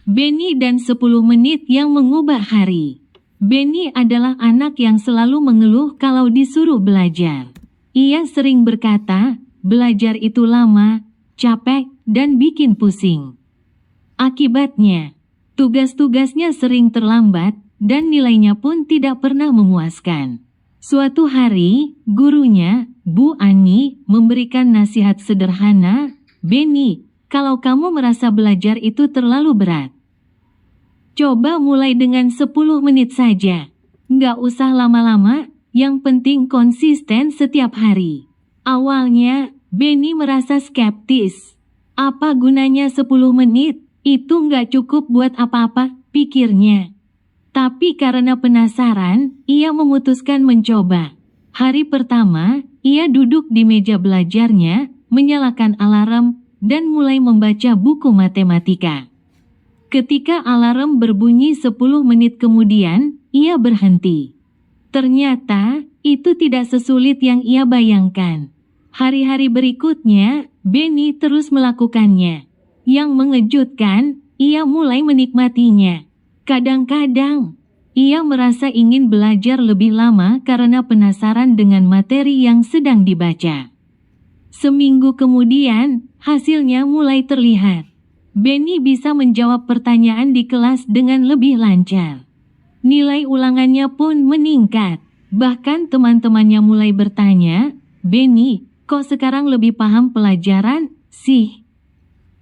Benny dan 10 menit yang mengubah hari. Benny adalah anak yang selalu mengeluh kalau disuruh belajar. Ia sering berkata, belajar itu lama, capek, dan bikin pusing. Akibatnya, tugas-tugasnya sering terlambat, dan nilainya pun tidak pernah memuaskan. Suatu hari, gurunya, Bu Ani, memberikan nasihat sederhana, Benny, kalau kamu merasa belajar itu terlalu berat, coba mulai dengan 10 menit saja. Nggak usah lama-lama, yang penting konsisten setiap hari. Awalnya, Benny merasa skeptis. Apa gunanya 10 menit? Itu nggak cukup buat apa-apa, pikirnya. Tapi karena penasaran, ia memutuskan mencoba. Hari pertama, ia duduk di meja belajarnya, menyalakan alarm, dan mulai membaca buku matematika. Ketika alarm berbunyi 10 menit kemudian, ia berhenti. Ternyata, itu tidak sesulit yang ia bayangkan. Hari-hari berikutnya, Benny terus melakukannya. Yang mengejutkan, ia mulai menikmatinya. Kadang-kadang, ia merasa ingin belajar lebih lama karena penasaran dengan materi yang sedang dibaca. Seminggu kemudian, hasilnya mulai terlihat. Benny bisa menjawab pertanyaan di kelas dengan lebih lancar. Nilai ulangannya pun meningkat. Bahkan teman-temannya mulai bertanya, Benny, kok sekarang lebih paham pelajaran sih?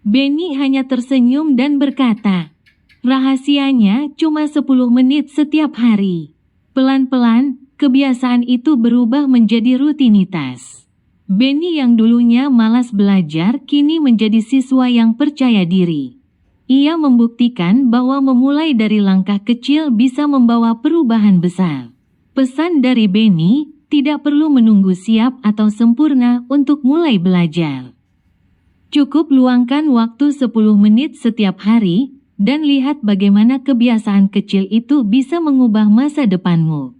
Benny hanya tersenyum dan berkata, rahasianya cuma 10 menit setiap hari. Pelan-pelan, kebiasaan itu berubah menjadi rutinitas. Benny yang dulunya malas belajar kini menjadi siswa yang percaya diri. Ia membuktikan bahwa memulai dari langkah kecil bisa membawa perubahan besar. Pesan dari Benny, tidak perlu menunggu siap atau sempurna untuk mulai belajar. Cukup luangkan waktu 10 menit setiap hari, dan lihat bagaimana kebiasaan kecil itu bisa mengubah masa depanmu.